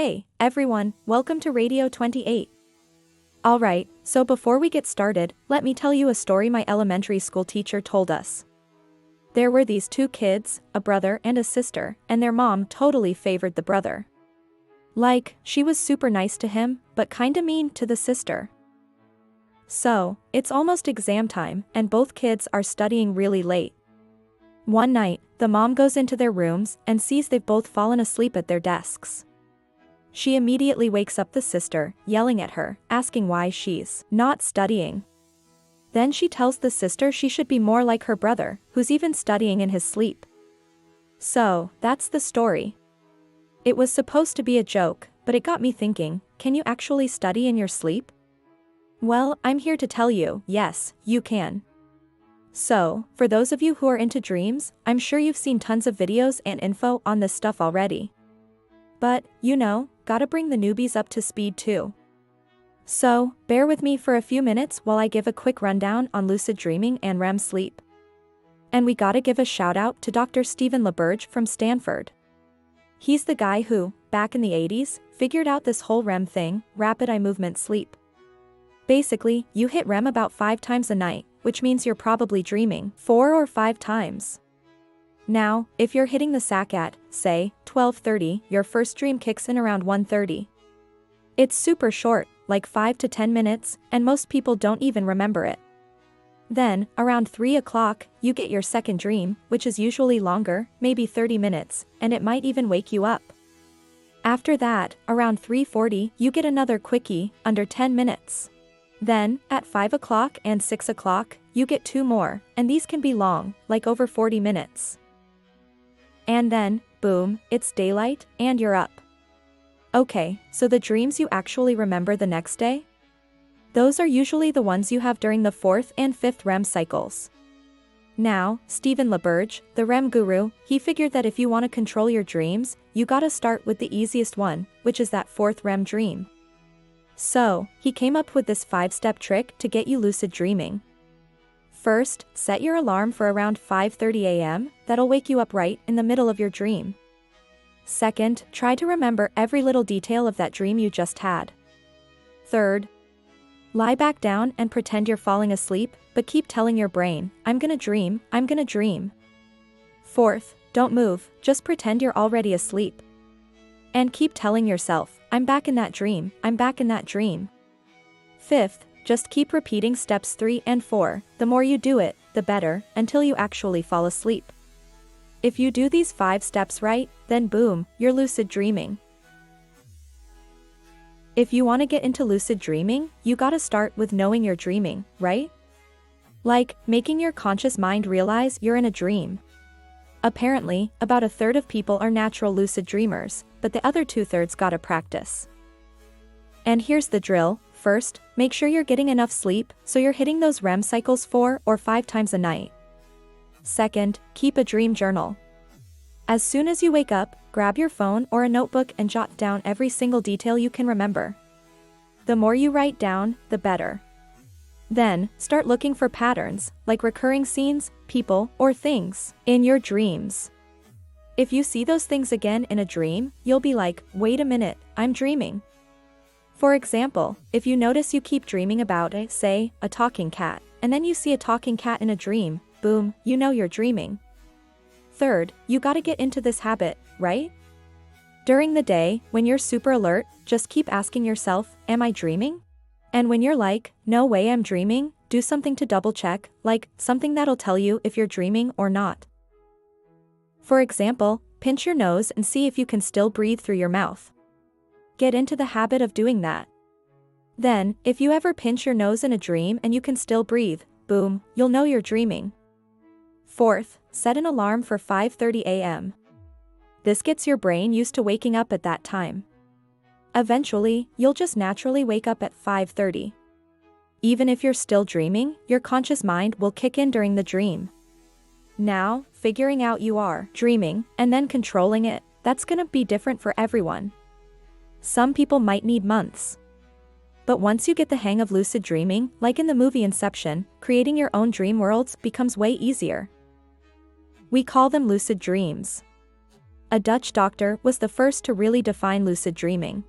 Hey, everyone, welcome to Radio 28. Alright, so before we get started, let me tell you a story my elementary school teacher told us. There were these two kids, a brother and a sister, and their mom totally favored the brother. Like, she was super nice to him, but kinda mean to the sister. So, it's almost exam time, and both kids are studying really late. One night, the mom goes into their rooms and sees they've both fallen asleep at their desks. She immediately wakes up the sister, yelling at her, asking why she's not studying. Then she tells the sister she should be more like her brother, who's even studying in his sleep. So, that's the story. It was supposed to be a joke, but it got me thinking, can you actually study in your sleep? Well, I'm here to tell you, yes, you can. So, for those of you who are into dreams, I'm sure you've seen tons of videos and info on this stuff already. But, gotta bring the newbies up to speed too. So, bear with me for a few minutes while I give a quick rundown on lucid dreaming and REM sleep. And we gotta give a shout out to Dr. Stephen LaBerge from Stanford. He's the guy who, back in the 80s, figured out this whole REM thing, rapid eye movement sleep. Basically, you hit REM about 5 times a night, which means you're probably dreaming 4 or 5 times. Now, if you're hitting the sack at, say, 12:30, your first dream kicks in around 1:30. It's super short, like 5 to 10 minutes, and most people don't even remember it. Then, around 3 o'clock, you get your second dream, which is usually longer, maybe 30 minutes, and it might even wake you up. After that, around 3:40, you get another quickie, under 10 minutes. Then, at 5 o'clock and 6 o'clock, you get 2 more, and these can be long, like over 40 minutes. And then, boom, it's daylight, and you're up. Okay, so the dreams you actually remember the next day? Those are usually the ones you have during the 4th and 5th REM cycles. Now, Stephen LaBerge, the REM guru, he figured that if you want to control your dreams, you gotta start with the easiest one, which is that 4th REM dream. So, he came up with this 5-step trick to get you lucid dreaming. First, set your alarm for around 5:30 a.m., that'll wake you up right in the middle of your dream. Second, try to remember every little detail of that dream you just had. Third, lie back down and pretend you're falling asleep, but keep telling your brain, I'm gonna dream, I'm gonna dream. Fourth, don't move, just pretend you're already asleep. And keep telling yourself, I'm back in that dream, I'm back in that dream. Fifth, just keep repeating steps 3 and 4, the more you do it, the better, until you actually fall asleep. If you do these 5 steps right, then boom, you're lucid dreaming. If you want to get into lucid dreaming, you gotta start with knowing you're dreaming, right? Like, making your conscious mind realize you're in a dream. Apparently, about 1/3 of people are natural lucid dreamers, but the other 2/3 gotta practice. And here's the drill. First, make sure you're getting enough sleep, so you're hitting those REM cycles 4 or 5 times a night. Second, keep a dream journal. As soon as you wake up, grab your phone or a notebook and jot down every single detail you can remember. The more you write down, the better. Then, start looking for patterns, like recurring scenes, people, or things, in your dreams. If you see those things again in a dream, you'll be like, wait a minute, I'm dreaming. For example, if you notice you keep dreaming about, say, a talking cat, and then you see a talking cat in a dream, boom, you know you're dreaming. Third, you gotta get into this habit, right? During the day, when you're super alert, just keep asking yourself, am I dreaming? And when you're like, no way I'm dreaming, do something to double check, like, something that'll tell you if you're dreaming or not. For example, pinch your nose and see if you can still breathe through your mouth. Get into the habit of doing that. Then, if you ever pinch your nose in a dream and you can still breathe, boom, you'll know you're dreaming. Fourth, set an alarm for 5:30 a.m. This gets your brain used to waking up at that time. Eventually, you'll just naturally wake up at 5:30. Even if you're still dreaming, your conscious mind will kick in during the dream. Now, figuring out you are dreaming and then controlling it, that's gonna be different for everyone. Some people might need months. But once you get the hang of lucid dreaming, like in the movie Inception, creating your own dream worlds becomes way easier. We call them lucid dreams. A Dutch doctor was the first to really define lucid dreaming.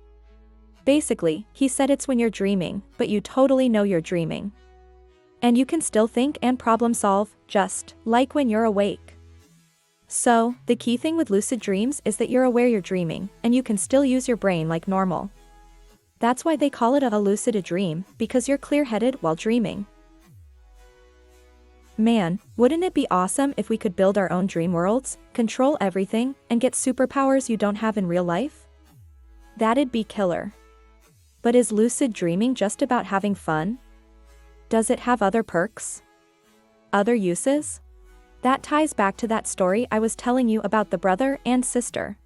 Basically, he said it's when you're dreaming, but you totally know you're dreaming. And you can still think and problem solve, just like when you're awake. So, the key thing with lucid dreams is that you're aware you're dreaming, and you can still use your brain like normal. That's why they call it a lucid dream, because you're clear-headed while dreaming. Man, wouldn't it be awesome if we could build our own dream worlds, control everything, and get superpowers you don't have in real life? That'd be killer. But is lucid dreaming just about having fun? Does it have other perks? Other uses? That ties back to that story I was telling you about the brother and sister.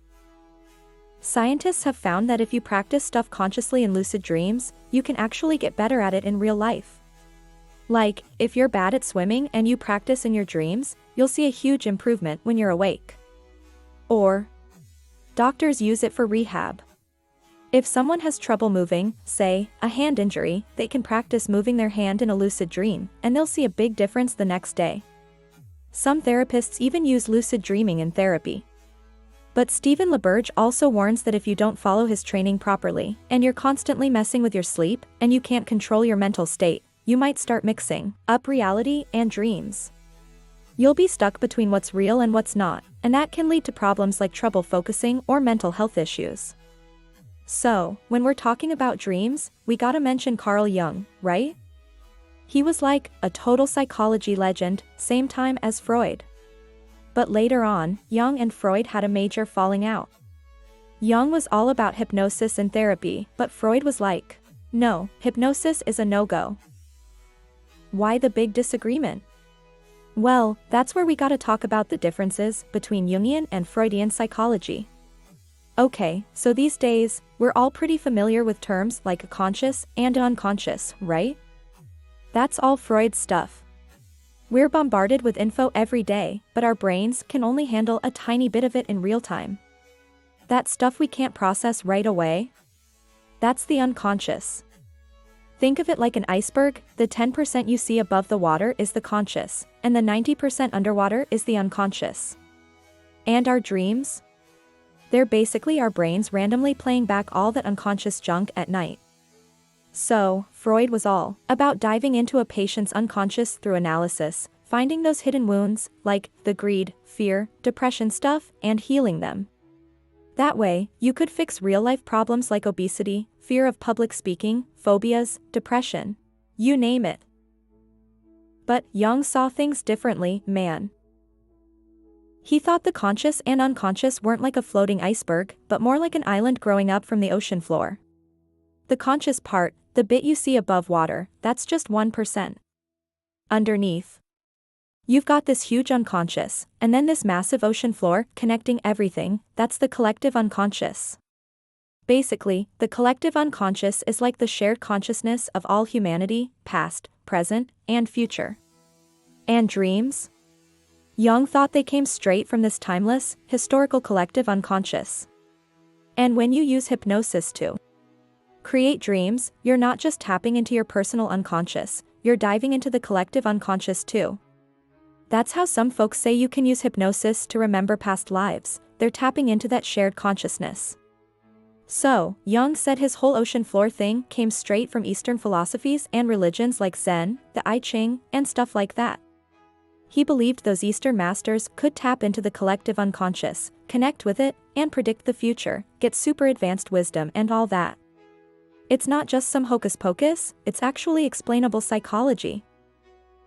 Scientists have found that if you practice stuff consciously in lucid dreams, you can actually get better at it in real life. Like, if you're bad at swimming and you practice in your dreams, you'll see a huge improvement when you're awake. Or, doctors use it for rehab. If someone has trouble moving, say, a hand injury, they can practice moving their hand in a lucid dream, and they'll see a big difference the next day. Some therapists even use lucid dreaming in therapy. But Stephen LaBerge also warns that if you don't follow his training properly, and you're constantly messing with your sleep, and you can't control your mental state, you might start mixing up reality and dreams. You'll be stuck between what's real and what's not, and that can lead to problems like trouble focusing or mental health issues. So, when we're talking about dreams, we gotta mention Carl Jung, right? He was like a total psychology legend, same time as Freud. But later on, Jung and Freud had a major falling out. Jung was all about hypnosis and therapy, but Freud was like, no, hypnosis is a no-go. Why the big disagreement? Well, that's where we gotta talk about the differences between Jungian and Freudian psychology. Okay, so these days, we're all pretty familiar with terms like a conscious and unconscious, right? That's all Freud's stuff. We're bombarded with info every day, but our brains can only handle a tiny bit of it in real time. That stuff we can't process right away? That's the unconscious. Think of it like an iceberg, the 10% you see above the water is the conscious, and the 90% underwater is the unconscious. And our dreams? They're basically our brains randomly playing back all that unconscious junk at night. So, Freud was all about diving into a patient's unconscious through analysis, finding those hidden wounds, like the greed, fear, depression stuff, and healing them. That way, you could fix real-life problems like obesity, fear of public speaking, phobias, depression. You name it. But Jung saw things differently, man. He thought the conscious and unconscious weren't like a floating iceberg, but more like an island growing up from the ocean floor. The conscious part, the bit you see above water, that's just 1%. Underneath, you've got this huge unconscious, and then this massive ocean floor connecting everything, that's the collective unconscious. Basically, the collective unconscious is like the shared consciousness of all humanity, past, present, and future. And dreams? Jung thought they came straight from this timeless, historical collective unconscious. And when you use hypnosis to create dreams, you're not just tapping into your personal unconscious, you're diving into the collective unconscious too. That's how some folks say you can use hypnosis to remember past lives, they're tapping into that shared consciousness. So, Jung said his whole ocean floor thing came straight from Eastern philosophies and religions like Zen, the I Ching, and stuff like that. He believed those Eastern masters could tap into the collective unconscious, connect with it, and predict the future, get super advanced wisdom and all that. It's not just some hocus pocus, it's actually explainable psychology.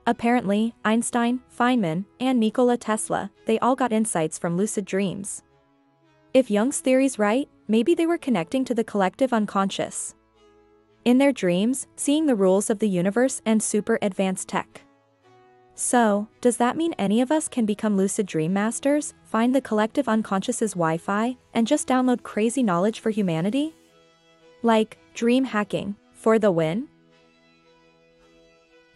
Apparently, Einstein, Feynman, and Nikola Tesla, they all got insights from lucid dreams. If Jung's theory's right, maybe they were connecting to the collective unconscious. In their dreams, seeing the rules of the universe and super advanced tech. So, does that mean any of us can become lucid dream masters, find the collective unconscious's Wi-Fi, and just download crazy knowledge for humanity? Like, dream hacking, for the win?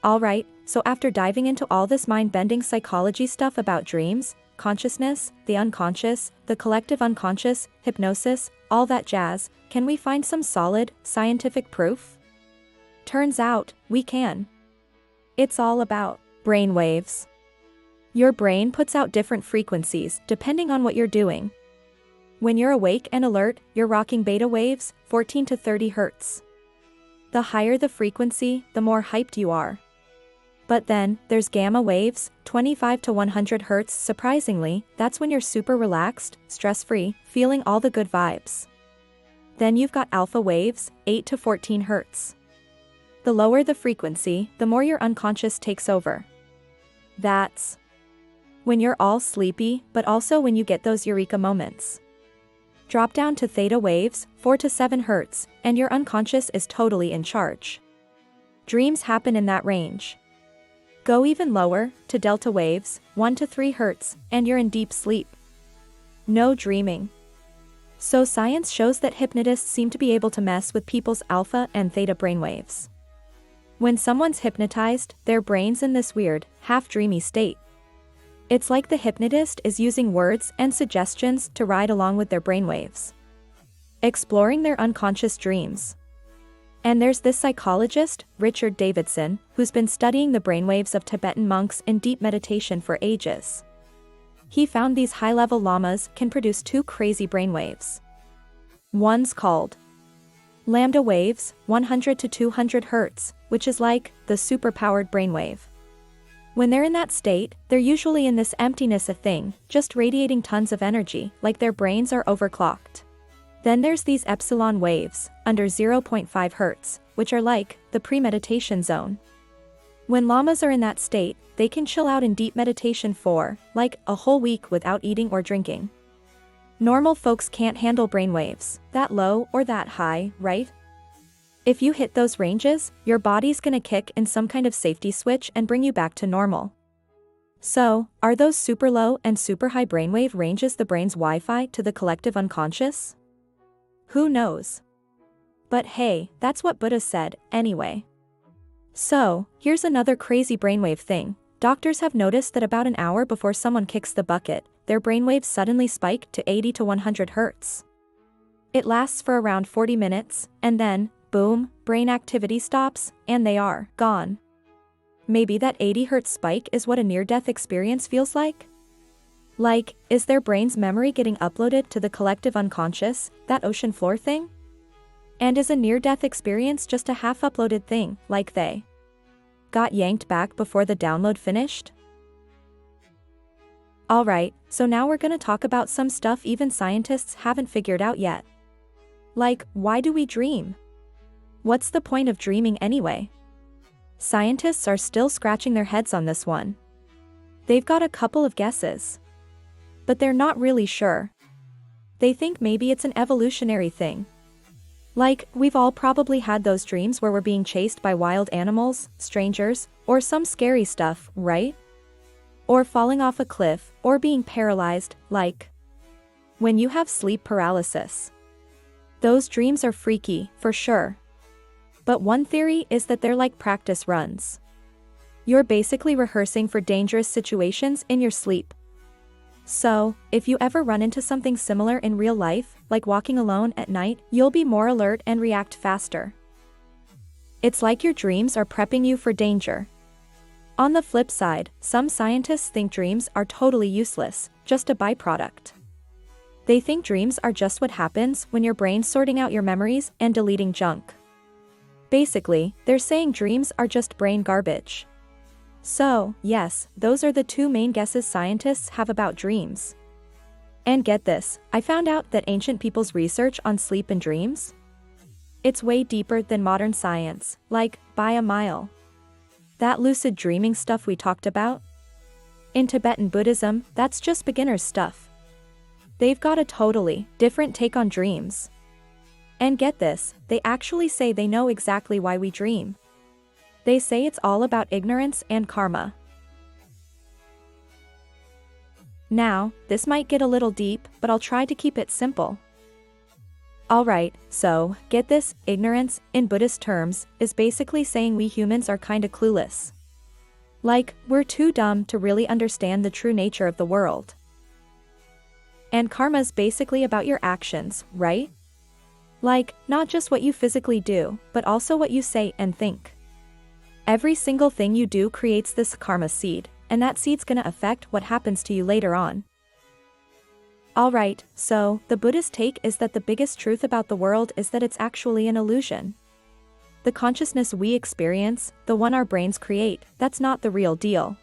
Alright, so after diving into all this mind-bending psychology stuff about dreams, consciousness, the unconscious, the collective unconscious, hypnosis, all that jazz, can we find some solid, scientific proof? Turns out, we can. It's all about brain waves. Your brain puts out different frequencies depending on what you're doing. When you're awake and alert, you're rocking beta waves, 14 to 30 Hz. The higher the frequency, the more hyped you are. But then, there's gamma waves, 25 to 100 Hz. Surprisingly, that's when you're super relaxed, stress-free, feeling all the good vibes. Then you've got alpha waves, 8 to 14 Hz. The lower the frequency, the more your unconscious takes over. That's when you're all sleepy, but also when you get those eureka moments. Drop down to theta waves, 4 to 7 Hz, and your unconscious is totally in charge. Dreams happen in that range. Go even lower, to delta waves, 1 to 3 Hz, and you're in deep sleep. No dreaming. So science shows that hypnotists seem to be able to mess with people's alpha and theta brainwaves. When someone's hypnotized, their brain's in this weird, half-dreamy state. It's like the hypnotist is using words and suggestions to ride along with their brainwaves, exploring their unconscious dreams. And there's this psychologist, Richard Davidson, who's been studying the brainwaves of Tibetan monks in deep meditation for ages. He found these high-level lamas can produce two crazy brainwaves. One's called lambda waves, 100 to 200 Hz, which is like the superpowered brainwave. When they're in that state, they're usually in this emptiness of thing, just radiating tons of energy, like their brains are overclocked. Then there's these epsilon waves, under 0.5 Hz, which are like the pre-meditation zone. When lamas are in that state, they can chill out in deep meditation for, like, a whole week without eating or drinking. Normal folks can't handle brainwaves, that low or that high, right? If you hit those ranges, your body's gonna kick in some kind of safety switch and bring you back to normal. So, are those super low and super high brainwave ranges the brain's Wi-Fi to the collective unconscious? Who knows? But hey, that's what Buddha said, anyway. So, here's another crazy brainwave thing. Doctors have noticed that about an hour before someone kicks the bucket, their brainwaves suddenly spike to 80 to 100 Hz. It lasts for around 40 minutes, and then, boom, brain activity stops, and they are gone. Maybe that 80 Hz spike is what a near-death experience feels like? Like, is their brain's memory getting uploaded to the collective unconscious, that ocean floor thing? And is a near-death experience just a half-uploaded thing, like they got yanked back before the download finished? Alright, so now we're gonna talk about some stuff even scientists haven't figured out yet. Like, why do we dream? What's the point of dreaming anyway? Scientists are still scratching their heads on this one. They've got a couple of guesses, but they're not really sure. They think maybe it's an evolutionary thing. Like, we've all probably had those dreams where we're being chased by wild animals, strangers, or some scary stuff, right? Or falling off a cliff, or being paralyzed, like when you have sleep paralysis. Those dreams are freaky, for sure. But one theory is that they're like practice runs. You're basically rehearsing for dangerous situations in your sleep. So, if you ever run into something similar in real life, like walking alone at night, you'll be more alert and react faster. It's like your dreams are prepping you for danger. On the flip side, some scientists think dreams are totally useless, just a byproduct. They think dreams are just what happens when your brain's sorting out your memories and deleting junk. Basically, they're saying dreams are just brain garbage. So, yes, those are the two main guesses scientists have about dreams. And get this, I found out that ancient people's research on sleep and dreams? It's way deeper than modern science, like, by a mile. That lucid dreaming stuff we talked about? In Tibetan Buddhism, that's just beginner's stuff. They've got a totally different take on dreams. And get this, they actually say they know exactly why we dream. They say it's all about ignorance and karma. Now, this might get a little deep, but I'll try to keep it simple. Alright, so, get this, ignorance, in Buddhist terms, is basically saying we humans are kinda clueless. Like, we're too dumb to really understand the true nature of the world. And karma's basically about your actions, right? Like, not just what you physically do, but also what you say and think. Every single thing you do creates this karma seed, and that seed's gonna affect what happens to you later on. Alright, so, the Buddhist take is that the biggest truth about the world is that it's actually an illusion. The consciousness we experience, the one our brains create, that's not the real deal.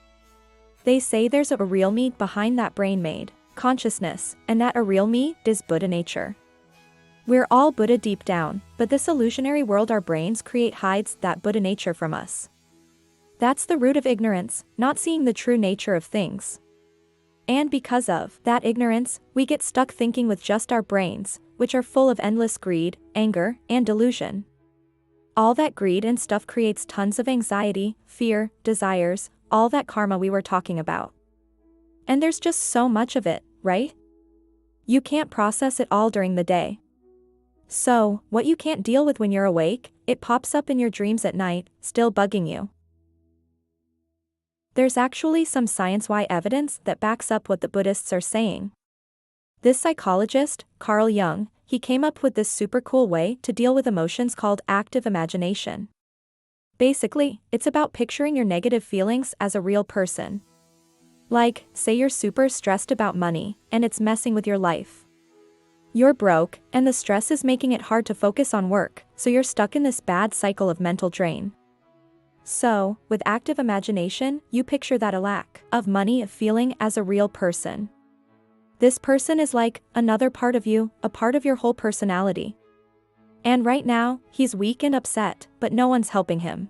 They say there's a real me behind that brain-made consciousness, and that a real me is Buddha nature. We're all Buddha deep down, but this illusionary world our brains create hides that Buddha nature from us. That's the root of ignorance, not seeing the true nature of things. And because of that ignorance, we get stuck thinking with just our brains, which are full of endless greed, anger, and delusion. All that greed and stuff creates tons of anxiety, fear, desires, all that karma we were talking about. And there's just so much of it, right? You can't process it all during the day. So, what you can't deal with when you're awake, it pops up in your dreams at night, still bugging you. There's actually some science-wise evidence that backs up what the Buddhists are saying. This psychologist, Carl Jung, he came up with this super cool way to deal with emotions called active imagination. Basically, it's about picturing your negative feelings as a real person. Like, say you're super stressed about money, and it's messing with your life. You're broke, and the stress is making it hard to focus on work, so you're stuck in this bad cycle of mental drain. So, with active imagination, you picture that a lack of money feeling as a real person. This person is like another part of you, a part of your whole personality. And right now, he's weak and upset, but no one's helping him.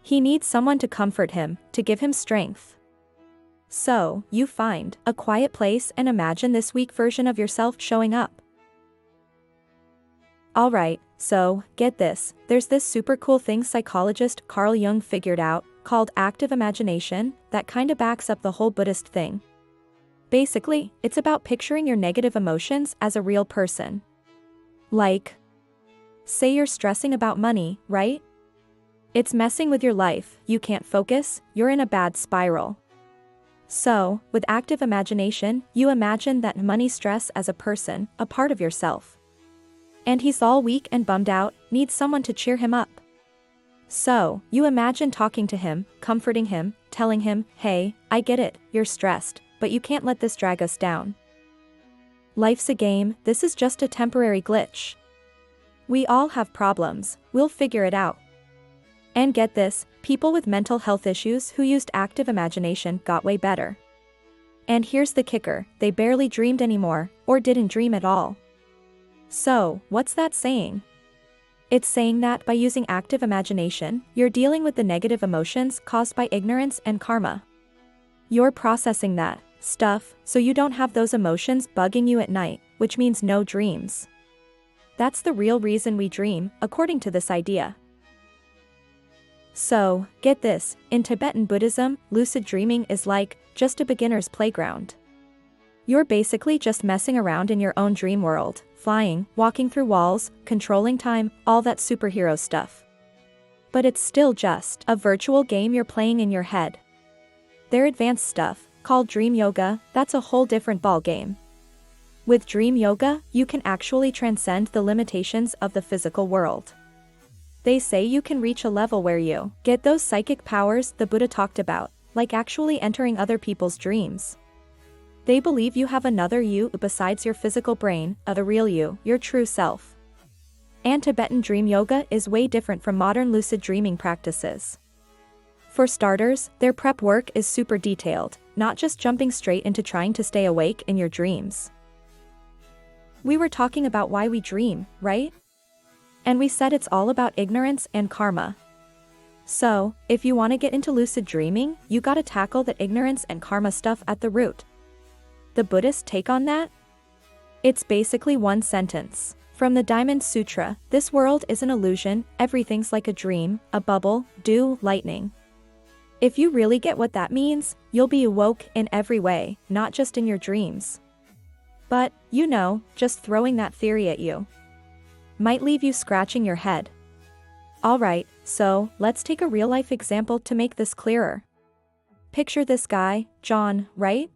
He needs someone to comfort him, to give him strength. So, you find a quiet place and imagine this weak version of yourself showing up. Alright, so, get this, there's this super cool thing psychologist Carl Jung figured out, called active imagination, that kinda backs up the whole Buddhist thing. Basically, it's about picturing your negative emotions as a real person. Like, say you're stressing about money, right? It's messing with your life, you can't focus, you're in a bad spiral. So, with active imagination, you imagine that money stress as a person, a part of yourself. And he's all weak and bummed out, needs someone to cheer him up. So, you imagine talking to him, comforting him, telling him, hey, I get it, you're stressed, but you can't let this drag us down. Life's a game, this is just a temporary glitch. We all have problems, we'll figure it out. And get this, people with mental health issues who used active imagination got way better. And here's the kicker, they barely dreamed anymore, or didn't dream at all. So, what's that saying? It's saying that by using active imagination, you're dealing with the negative emotions caused by ignorance and karma. You're processing that stuff, so you don't have those emotions bugging you at night, which means no dreams. That's the real reason we dream, according to this idea. So, get this, in Tibetan Buddhism, lucid dreaming is like just a beginner's playground. You're basically just messing around in your own dream world, flying, walking through walls, controlling time, all that superhero stuff. But it's still just a virtual game you're playing in your head. Their advanced stuff, called dream yoga, that's a whole different ball game. With dream yoga, you can actually transcend the limitations of the physical world. They say you can reach a level where you get those psychic powers the Buddha talked about, like actually entering other people's dreams. They believe you have another you besides your physical brain, the real you, your true self. And Tibetan dream yoga is way different from modern lucid dreaming practices. For starters, their prep work is super detailed, not just jumping straight into trying to stay awake in your dreams. We were talking about why we dream, right? And we said it's all about ignorance and karma. So, if you want to get into lucid dreaming, you gotta tackle the ignorance and karma stuff at the root. The Buddhist take on that? It's basically one sentence. From the Diamond Sutra, this world is an illusion, everything's like a dream, a bubble, dew, lightning. If you really get what that means, you'll be awoke in every way, not just in your dreams. But, you know, just throwing that theory at you might leave you scratching your head. Alright, so, let's take a real-life example to make this clearer. Picture this guy, John, right?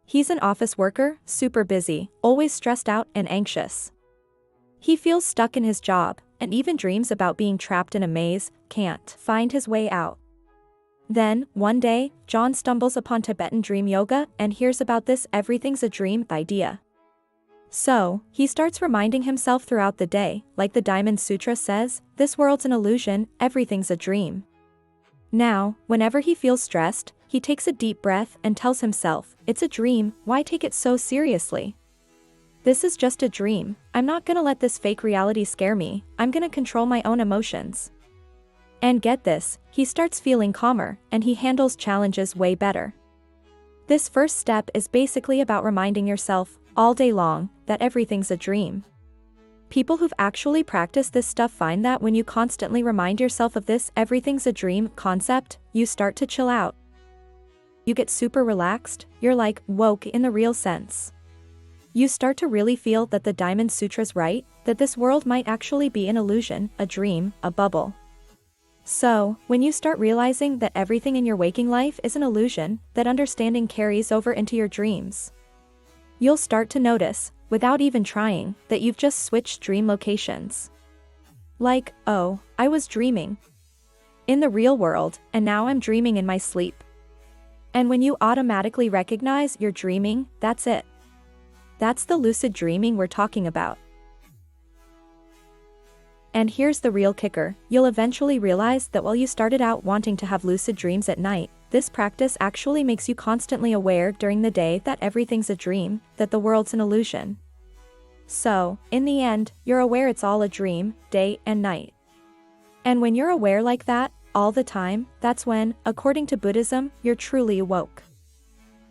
He's an office worker, super busy, always stressed out and anxious. He feels stuck in his job, and even dreams about being trapped in a maze, can't find his way out. Then, one day, John stumbles upon Tibetan dream yoga and hears about this everything's a dream idea. So, he starts reminding himself throughout the day, like the Diamond Sutra says, this world's an illusion, everything's a dream. Now, whenever he feels stressed, he takes a deep breath and tells himself, it's a dream, why take it so seriously? This is just a dream, I'm not gonna let this fake reality scare me, I'm gonna control my own emotions. And get this, he starts feeling calmer, and he handles challenges way better. This first step is basically about reminding yourself, all day long, that everything's a dream. People who've actually practiced this stuff find that when you constantly remind yourself of this everything's a dream concept, you start to chill out. You get super relaxed, you're like, woke in the real sense. You start to really feel that the Diamond Sutra's right, that this world might actually be an illusion, a dream, a bubble. So, when you start realizing that everything in your waking life is an illusion, that understanding carries over into your dreams. You'll start to notice, without even trying, that you've just switched dream locations. Like, oh, I was dreaming in the real world, and now I'm dreaming in my sleep. And when you automatically recognize you're dreaming, that's it. That's the lucid dreaming we're talking about. And here's the real kicker, you'll eventually realize that while you started out wanting to have lucid dreams at night, this practice actually makes you constantly aware during the day that everything's a dream, that the world's an illusion. So, in the end, you're aware it's all a dream, day and night. And when you're aware like that, all the time, that's when, according to Buddhism, you're truly awoke.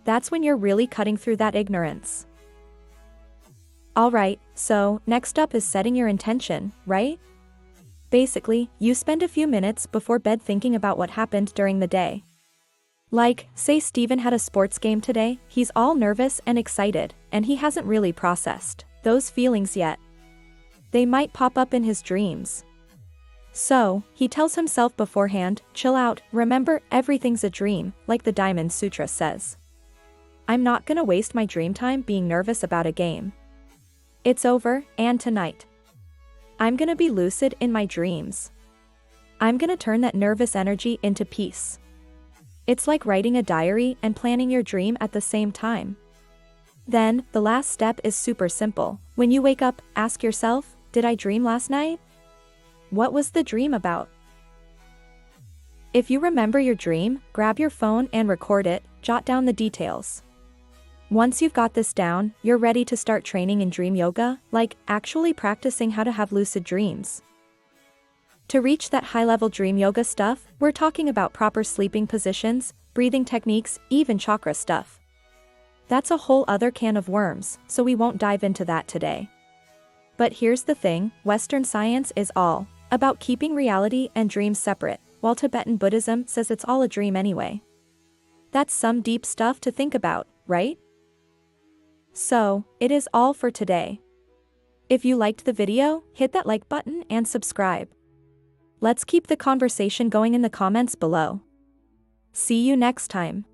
That's when you're really cutting through that ignorance. Alright, so, next up is setting your intention, right? Basically, you spend a few minutes before bed thinking about what happened during the day. Like, say Steven had a sports game today, he's all nervous and excited, and he hasn't really processed those feelings yet. They might pop up in his dreams. So, he tells himself beforehand, chill out, remember, everything's a dream, like the Diamond Sutra says. I'm not gonna waste my dream time being nervous about a game. It's over, and tonight, I'm gonna be lucid in my dreams. I'm gonna turn that nervous energy into peace. It's like writing a diary and planning your dream at the same time. Then, the last step is super simple. When you wake up, ask yourself, did I dream last night? What was the dream about? If you remember your dream, grab your phone and record it, jot down the details. Once you've got this down, you're ready to start training in dream yoga, like actually practicing how to have lucid dreams. To reach that high-level dream yoga stuff, we're talking about proper sleeping positions, breathing techniques, even chakra stuff. That's a whole other can of worms, so we won't dive into that today. But here's the thing, Western science is all about keeping reality and dreams separate, while Tibetan Buddhism says it's all a dream anyway. That's some deep stuff to think about, right? So, it is all for today. If you liked the video, hit that like button and subscribe. Let's keep the conversation going in the comments below. See you next time.